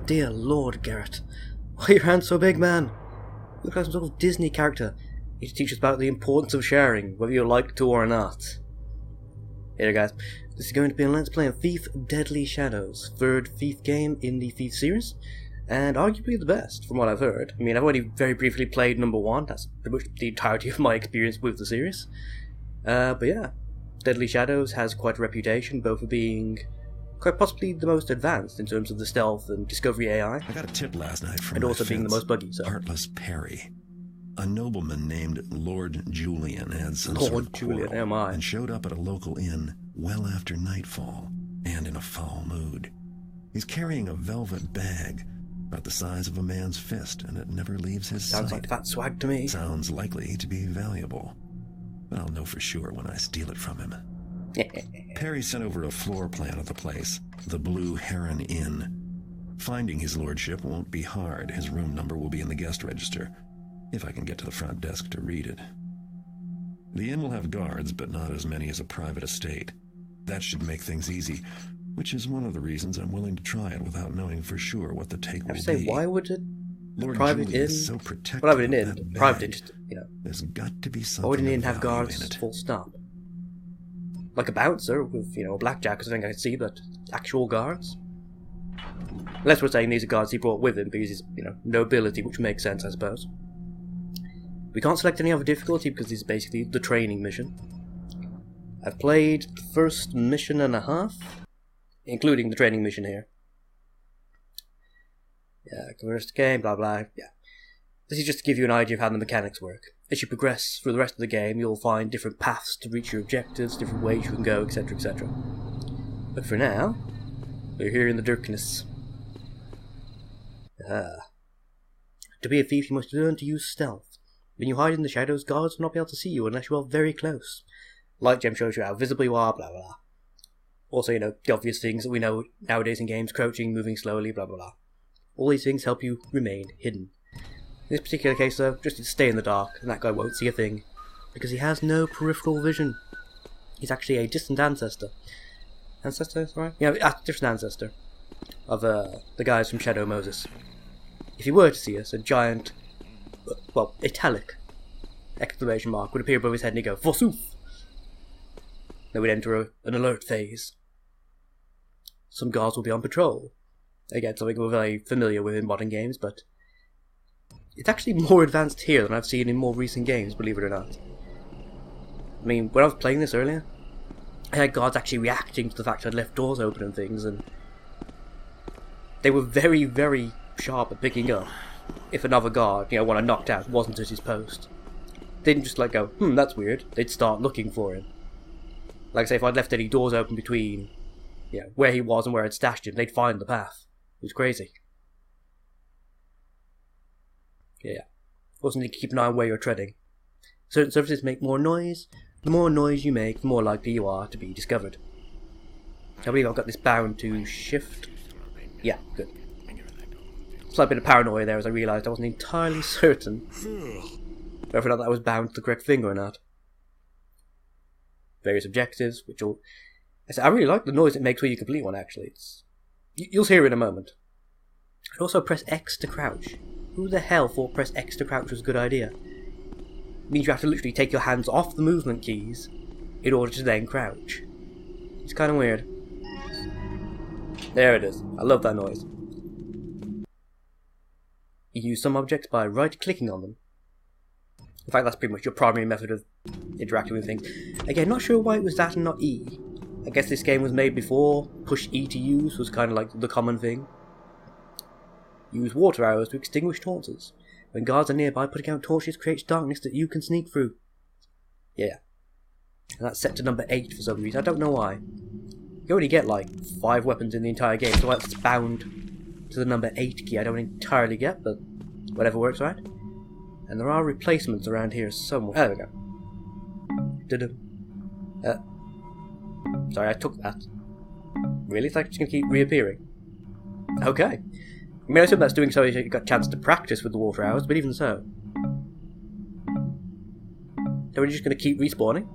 Dear Lord, Garrett. Why are your hands so big, man? You look like some sort of Disney character. You teach us about the importance of sharing, whether you like to or not. Here guys, this is going to be a Let's Play of Thief Deadly Shadows, third Thief game in the Thief series, and arguably the best, from what I've heard. I mean, I've only very briefly played number 1, that's pretty much the entirety of my experience with the series. But yeah, Deadly Shadows has quite a reputation, both for being quite possibly the most advanced in terms of the stealth and discovery AI. I got a tip last night from and also being the most buggy, so. Artless Perry. A nobleman named Lord Julian had some sort of quarrel and showed up at a local inn well after nightfall and in a foul mood. He's carrying a velvet bag about the size of a man's fist, and it never leaves his Sounds sight. like fat swag to me. Sounds likely to be valuable, but I'll know for sure when I steal it from him. Perry sent over a floor plan of the place, the Blue Heron Inn. Finding his lordship won't be hard. His room number will be in the guest register, if I can get to the front desk to read it. The inn will have guards, but not as many as a private estate. That should make things easy, which is one of the reasons I'm willing to try it without knowing for sure what the take will be. Why would it? Lord Private Julian inn? is so protective Private of inn, that private inn, bag. just, you know. There's got to be Why something would an of inn have value in guards it. full stop? Like a bouncer with, you know, a blackjack or something I could see, but actual guards? Unless we're saying these are guards he brought with him because he's, you know, nobility, which makes sense, I suppose. We can't select any other difficulty because this is basically the training mission. I've played the first mission and a half, including the training mission here. Yeah, converse the game, blah blah, yeah. This is just to give you an idea of how the mechanics work. As you progress through the rest of the game, you'll find different paths to reach your objectives, different ways you can go, etc, etc. But for now, we're here in the darkness. To be a thief, you must learn to use stealth. When you hide in the shadows, guards will not be able to see you unless you are very close. Light gem shows you how visible you are, blah blah blah. Also, you know, the obvious things that we know nowadays in games, crouching, moving slowly, blah blah blah. All these things help you remain hidden. In this particular case though, just to stay in the dark, and that guy won't see a thing, because he has no peripheral vision. He's actually a distant ancestor. Ancestor, right? Yeah, a distant ancestor of the guys from Shadow Moses. If he were to see us, a giant, well, italic exclamation mark would appear above his head and he'd go, "Forsooth!" Then we'd enter an alert phase. Some guards will be on patrol. Again, something we're very familiar with in modern games, but it's actually more advanced here than I've seen in more recent games, believe it or not. I mean, when I was playing this earlier, I had guards actually reacting to the fact I'd left doors open and things, and they were very, very sharp at picking up if another guard, you know, when I knocked out, wasn't at his post. They didn't just like go, that's weird. They'd start looking for him. Like I say, if I'd left any doors open between, you know, where he was and where I'd stashed him, they'd find the path. It was crazy. Yeah. Also need to keep an eye on where you're treading. Certain surfaces make more noise. The more noise you make, the more likely you are to be discovered. I believe I've got this bound to shift. Yeah, good. Slight bit of paranoia there as I realised I wasn't entirely certain whether or not that was bound to the correct thing or not. Various objectives, which will... I really like the noise it makes when you complete one, actually. You'll hear it in a moment. I'd also press X to crouch. Who the hell thought press X to crouch was a good idea? It means you have to literally take your hands off the movement keys in order to then crouch. It's kind of weird. There it is. I love that noise. You use some objects by right-clicking on them. In fact, that's pretty much your primary method of interacting with things. Again, not sure why it was that and not E. I guess this game was made before push E to use was kind of like the common thing. Use water arrows to extinguish torches. When guards are nearby, putting out torches creates darkness that you can sneak through. Yeah. And that's set to number 8 for some reason. I don't know why. You only get like 5 weapons in the entire game, so that's bound to the number 8 key. I don't entirely get, but whatever works, right? And there are replacements around here somewhere. There we go. Sorry, I took that. Really? It's like it's going to keep reappearing. Okay. I mean, I assume that's doing so you got a chance to practice with the water arrows, but even so. So we're just going to keep respawning?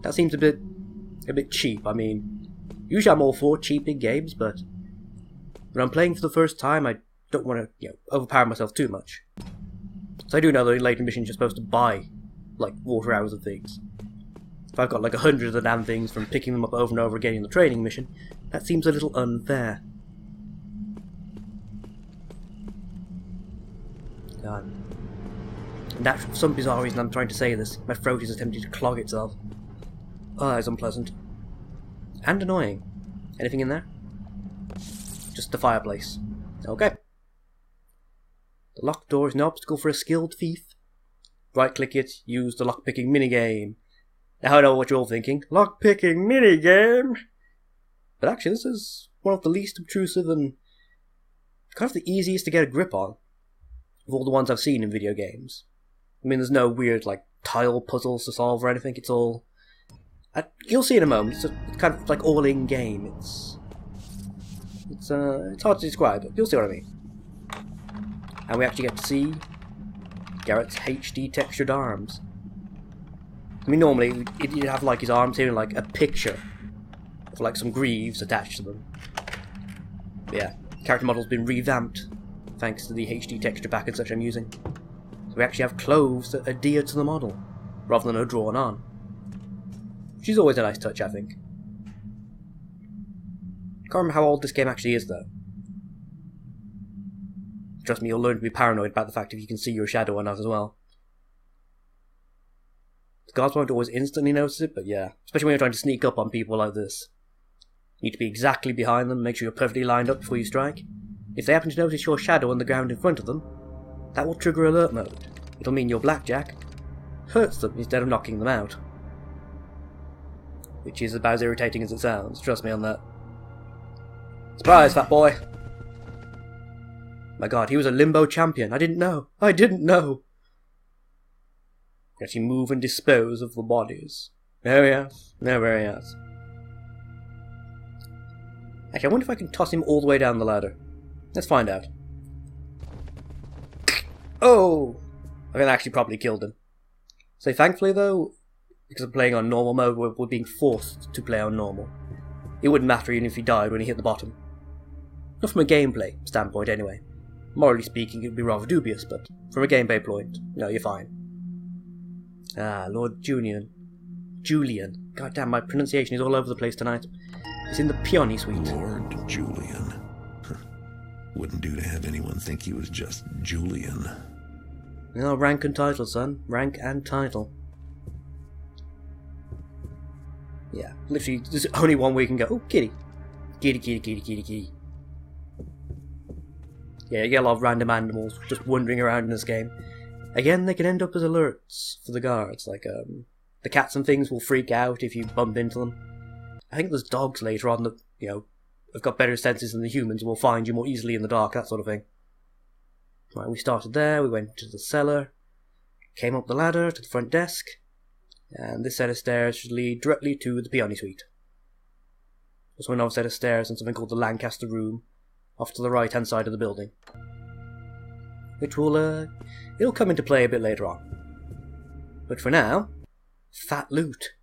That seems a bit cheap. I mean, usually I'm all for cheap in games, but When I'm playing for the first time, I don't want to, overpower myself too much. So I do know that in later missions you're supposed to buy, like, water arrows and things. If I've got like 100 of the damn things from picking them up over and over again in the training mission, that seems a little unfair. God. And for some bizarre reason I'm trying to say this, my throat is attempting to clog itself. Oh, that is unpleasant. And annoying. Anything in there? Just the fireplace. Okay. The locked door is no obstacle for a skilled thief. Right-click it, use the lockpicking minigame. Now I know what you're all thinking. Lockpicking minigame? But actually this is one of the least obtrusive and kind of the easiest to get a grip on of all the ones I've seen in video games. I mean, there's no weird, like, tile puzzles to solve or anything. It's all... you'll see in a moment. It's kind of like all in-game. It's hard to describe, but you'll see what I mean. And we actually get to see Garrett's HD textured arms. I mean, normally you'd have like his arms here and like a picture of like some greaves attached to them. But yeah, character model's been revamped thanks to the HD texture pack and such I'm using. So we actually have clothes that adhere to the model rather than are drawn on, which is always a nice touch, I think. Can't remember how old this game actually is though. Trust me, you'll learn to be paranoid about the fact if you can see your shadow or not as well. The guards won't always instantly notice it, but yeah, especially when you're trying to sneak up on people like this. You need to be exactly behind them, make sure you're perfectly lined up before you strike. If they happen to notice your shadow on the ground in front of them, that will trigger alert mode. It'll mean your blackjack hurts them instead of knocking them out. Which is about as irritating as it sounds, trust me on that. Surprise, fat boy! My god, he was a limbo champion. I didn't know. I didn't know. Actually move and dispose of the bodies. There he is. There he is. Actually, I wonder if I can toss him all the way down the ladder. Let's find out. Oh! I think I actually probably killed him. So thankfully though, because I'm playing on normal mode, we're being forced to play on normal. It wouldn't matter even if he died when he hit the bottom. Not from a gameplay standpoint anyway. Morally speaking, it would be rather dubious, but from a gameplay point, no, you're fine. Ah, Lord Julian. Julian. God damn, my pronunciation is all over the place tonight. It's in the peony suite. Lord Julian. Wouldn't do to have anyone think he was just Julian. No, rank and title, son. Rank and title. Yeah, literally, there's only one way you can go. Oh, kitty. Kitty, kitty, kitty, kitty, kitty. Yeah, you get a lot of random animals just wandering around in this game. Again, they can end up as alerts for the guards. Like, the cats and things will freak out if you bump into them. I think there's dogs later on that, have got better senses than the humans and will find you more easily in the dark, that sort of thing. Right, we started there, we went to the cellar, came up the ladder to the front desk, and this set of stairs should lead directly to the peony suite. There's another set of stairs and something called the Lancaster Room, off to the right-hand side of the building. Which will, it'll come into play a bit later on. But for now, fat loot.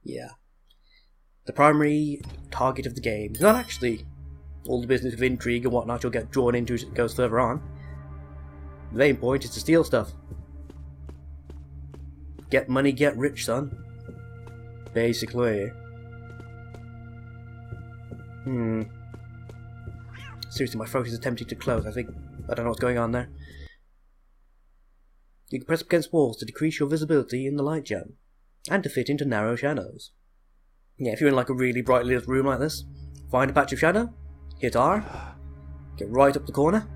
Yeah. The primary target of the game is not actually all the business of intrigue and whatnot you'll get drawn into as it goes further on. The main point is to steal stuff. Get money, get rich, son. Basically. Seriously, my throat is attempting to close. I don't know what's going on there. You can press up against walls to decrease your visibility in the light gem, and to fit into narrow shadows. Yeah, if you're in like a really brightly lit room like this, find a patch of shadow, hit R, get right up the corner,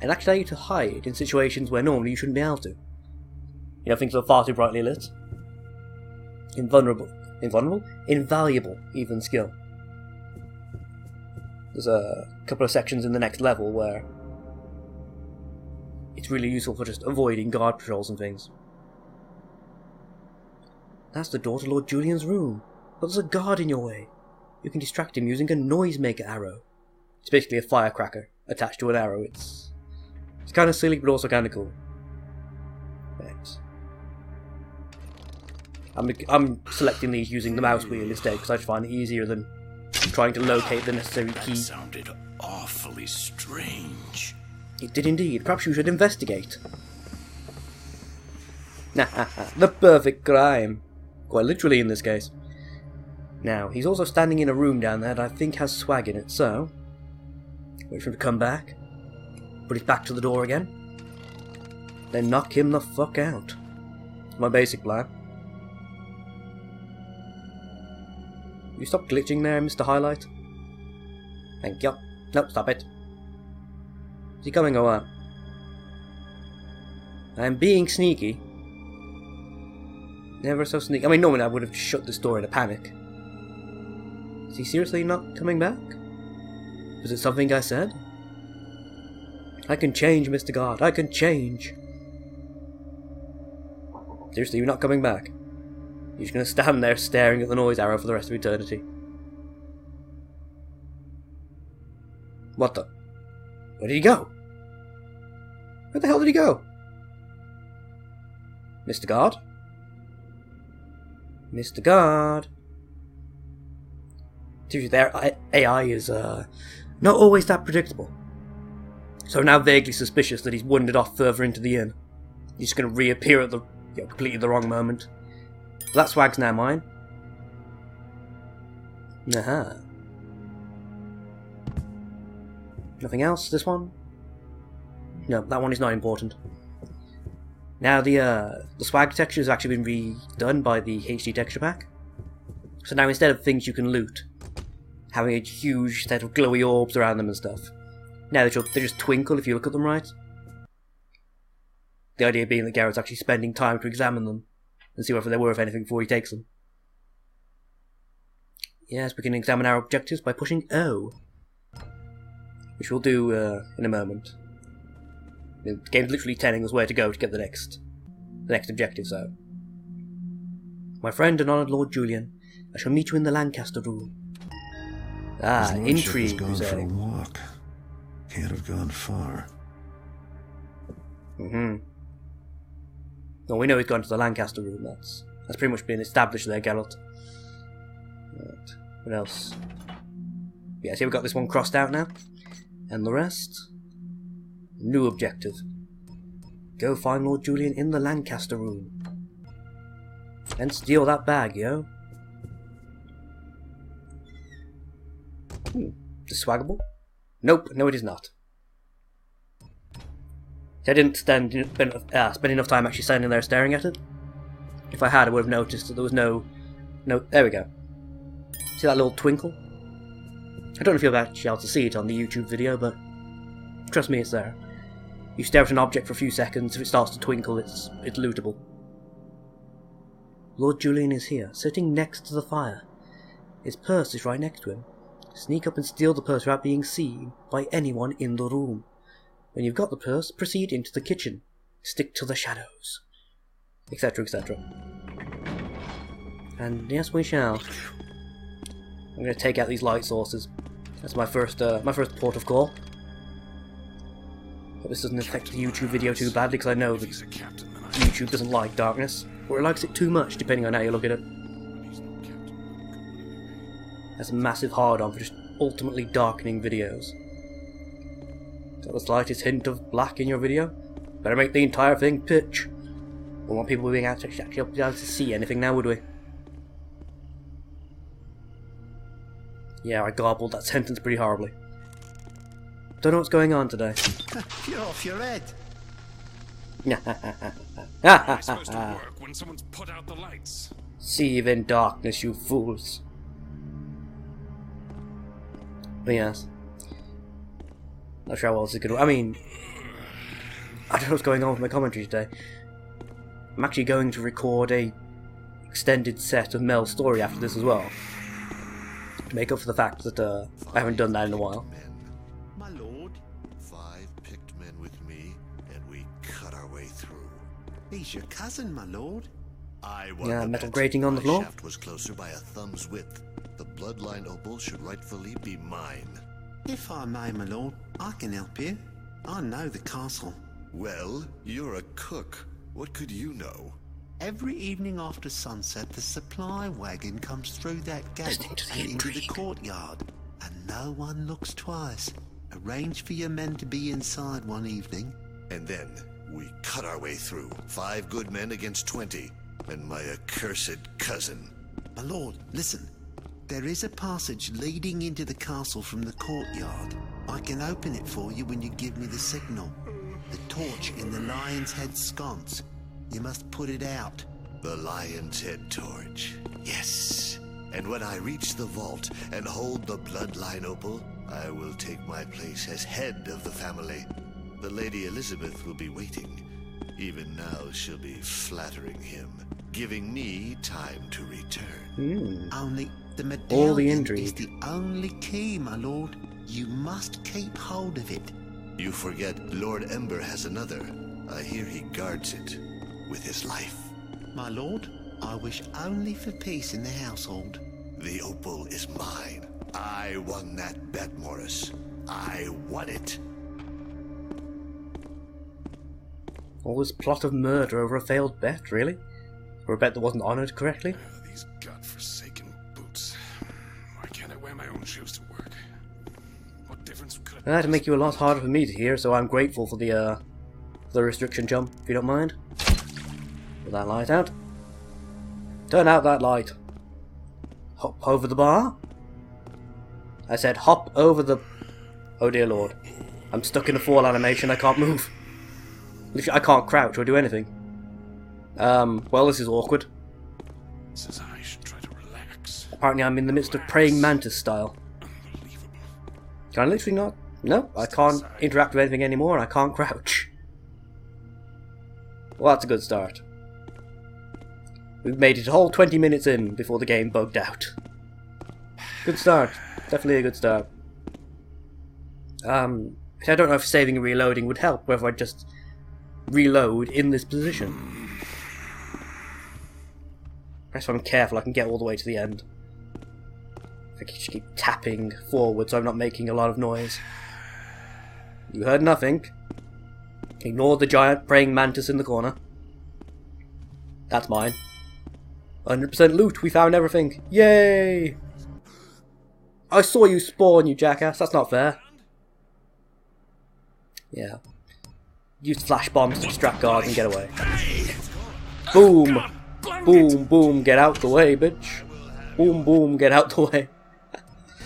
and actually allow you to hide in situations where normally you shouldn't be able to. Things that are far too brightly lit. Invulnerable, invaluable, even skill. There's a couple of sections in the next level where it's really useful for just avoiding guard patrols and things. That's the door to Lord Julian's room, but there's a guard in your way. You can distract him using a noisemaker arrow. It's basically a firecracker attached to an arrow. It's kind of silly, but also kind of cool. Thanks. I'm selecting these using the mouse wheel instead because I just find it easier than trying to locate the necessary key. That sounded awfully strange. It did indeed. Perhaps you should investigate. The perfect crime. Quite literally in this case. Now, he's also standing in a room down there that I think has swag in it, so... wait for him to come back. Put his back to the door again. Then knock him the fuck out. My basic plan. You stop glitching there, Mr. Highlight? Thank you. Nope, stop it. Is he coming or what? I'm being sneaky. Never so sneaky. I mean, normally I would have shut this door in a panic. Is he seriously not coming back? Was it something I said? I can change, Mr. God. I can change. Seriously, you're not coming back? You're just going to stand there staring at the noise arrow for the rest of eternity. What the? Where did he go? Where the hell did he go? Mr. God? Mr. God? Seriously, their AI is not always that predictable. So I'm now vaguely suspicious that he's wandered off further into the inn. He's just going to reappear at the completely the wrong moment. So that swag's now mine. Aha. Nothing else, this one? No, that one is not important. Now the swag texture has actually been redone by the HD texture pack. So now instead of things you can loot, having a huge set of glowy orbs around them and stuff, now they just twinkle if you look at them right. The idea being that Garrett's actually spending time to examine them and see whether they're worth anything before he takes them. Yes, we can examine our objectives by pushing O, which we'll do in a moment. The game's literally telling us where to go to get the next objective, so. My friend and honoured Lord Julian, I shall meet you in the Lancaster room. Ah, intrigue, you say. For a walk. Can't have gone far. Well, we know he's gone to the Lancaster room, that's pretty much been established there, Geralt. Right. What else? Yeah, see we've got this one crossed out now. And the rest? New objective. Go find Lord Julian in the Lancaster room. And steal that bag, yo. Is this swaggable? Nope, no it is not. I didn't spend enough time actually standing there staring at it. If I had, I would have noticed that there was no... There we go. See that little twinkle? I don't know if you'll actually be able to see it on the YouTube video, but trust me, it's there. You stare at an object for a few seconds, if it starts to twinkle, it's lootable. Lord Julian is here, sitting next to the fire. His purse is right next to him. Sneak up and steal the purse without being seen by anyone in the room. When you've got the purse, proceed into the kitchen. Stick to the shadows. Etc, etc. And yes, we shall. I'm going to take out these light sources. That's my first port of call. Hope this doesn't affect the YouTube video too badly, because I know that YouTube doesn't like darkness. Or it likes it too much, depending on how you look at it. That's a massive hard-on for just ultimately darkening videos. Got the slightest hint of black in your video? Better make the entire thing pitch. We want people being able to actually be able to see anything now, would we? Yeah, I garbled that sentence pretty horribly. Don't know what's going on today. You're off your head. It's supposed to work when someone's put out the lights. See even darkness, you fools. But yes. Not sure how else it could. I mean, I don't know what's going on with my commentary today. I'm actually going to record a extended set of Mel's story after this as well, to make up for the fact that I haven't done that in a while. My lord, 5 picked men with me, and we cut our way through. He's your cousin, my lord. I won. Yeah, metal grating on the floor. My shaft was closer by a thumb's width. The bloodline opal should rightfully be mine. If I may, my lord, I can help you. I know the castle. Well, you're a cook. What could you know? Every evening after sunset, the supply wagon comes through that gate Listening to the and into the intrigue. courtyard, and no one looks twice. Arrange for your men to be inside one evening. And then we cut our way through. 5 good men against 20, and my accursed cousin. My lord, listen. There is a passage leading into the castle from the courtyard. I can open it for you when you give me the signal. The torch in the Lion's Head sconce. You must put it out. The Lion's Head torch. Yes. And when I reach the vault and hold the bloodline opal, I will take my place as head of the family. The Lady Elizabeth will be waiting. Even now she'll be flattering him, giving me time to return. Only the All the medallion intrigue. is the only key, my lord. You must keep hold of it. You forget Lord Ember has another. I hear he guards it with his life. My lord, I wish only for peace in the household. The opal is mine. I won that bet, Morris. I won it. All this plot of murder over a failed bet, really? Or a bet that wasn't honoured correctly? These godforsaken boots. Why can't I wear my own shoes to work? What difference could it That'd make you a lot harder for me to hear, so I'm grateful for the restriction jump, if you don't mind. Put that light out. Turn out that light. Hop over the bar? I said hop over the... Oh dear lord. I'm stuck in a fall animation, I can't move. Literally, I can't crouch or do anything. Well, this is awkward. says I should try to relax? Apparently I'm in the midst of praying mantis style. Unbelievable. Can I literally not? No, I can't interact with anything anymore and I can't crouch. Well, that's a good start. We've made it a whole 20 minutes in before the game bugged out. Good start. Definitely a good start. I don't know if saving and reloading would help, whether I'd just reload in this position. If I'm careful, I can get all the way to the end. If I can just keep tapping forward so I'm not making a lot of noise. You heard nothing. Ignore the giant praying mantis in the corner. That's mine. 100% loot, we found everything. Yay! I saw you spawn, you jackass. That's not fair. Yeah. Use flash bombs to distract guards and get away. Boom! Boom, boom, get out the way, bitch. Boom, boom, get out the way.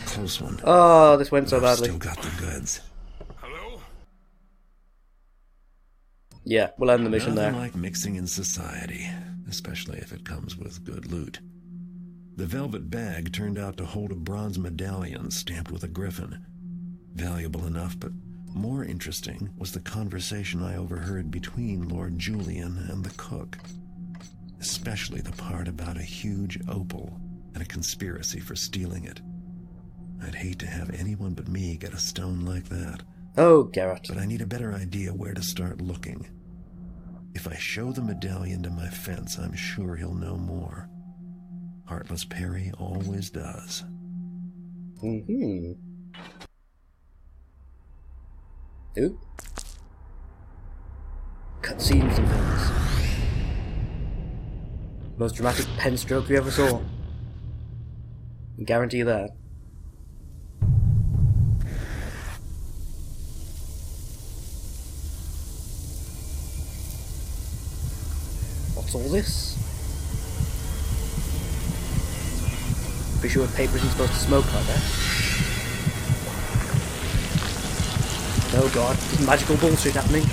Close one. Oh, this went so badly. Still got the goods. Hello? Yeah, we'll end the mission Nothing there. like mixing in society, especially if it comes with good loot. The velvet bag turned out to hold a bronze medallion stamped with a griffin. Valuable enough, but more interesting was the conversation I overheard between Lord Julian and the cook. Especially the part about a huge opal and a conspiracy for stealing it. I'd hate to have anyone but me get a stone like that, Oh, Garrett. but I need a better idea where to start looking. If I show the medallion to my fence, I'm sure he'll know more. Heartless Perry always does. Mm-hmm. Ooh. Cutscenes and things. Most dramatic pen stroke you ever saw. I guarantee you that. What's all this? Pretty sure paper isn't supposed to smoke like that. Oh god, there's magical bullshit happening.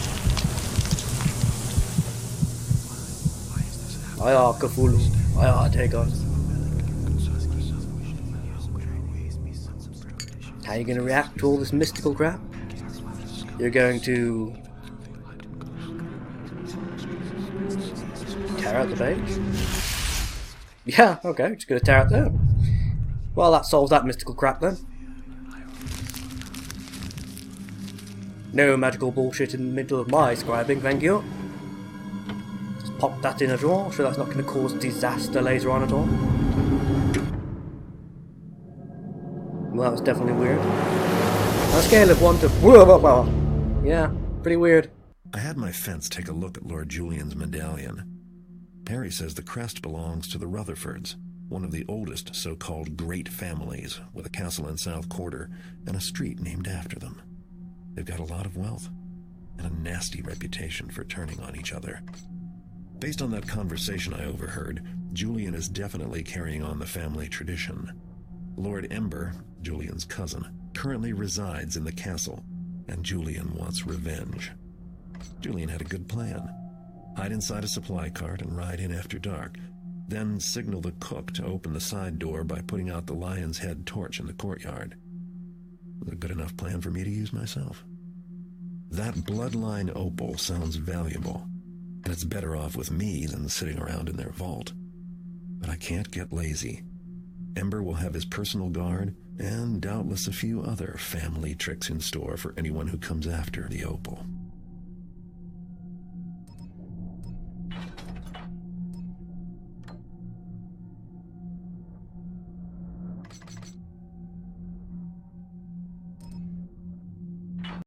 Aya Cthulhu. Aya Dagon. How are you going to react to all this mystical crap? You're going to tear out the page? Yeah, okay, just going to tear out there. Well, that solves that mystical crap then. No magical bullshit in the middle of my scribing, thank you. Just pop that in a drawer, sure that's not going to cause disaster later on at all. Well, that was definitely weird. On a scale of 1 to... Yeah, pretty weird. I had my fence take a look at Lord Julian's medallion. Perry says the crest belongs to the Rutherfords, one of the oldest so-called great families, with a castle in South Quarter and a street named after them. They've got a lot of wealth and a nasty reputation for turning on each other. Based on that conversation I overheard, Julian is definitely carrying on the family tradition. Lord Ember, Julian's cousin, currently resides in the castle, and Julian wants revenge. Julian had a good plan. Hide inside a supply cart and ride in after dark, then signal the cook to open the side door by putting out the lion's head torch in the courtyard. It was a good enough plan for me to use myself. That bloodline opal sounds valuable, and it's better off with me than sitting around in their vault. But I can't get lazy. Ember will have his personal guard, and doubtless a few other family tricks in store for anyone who comes after the opal.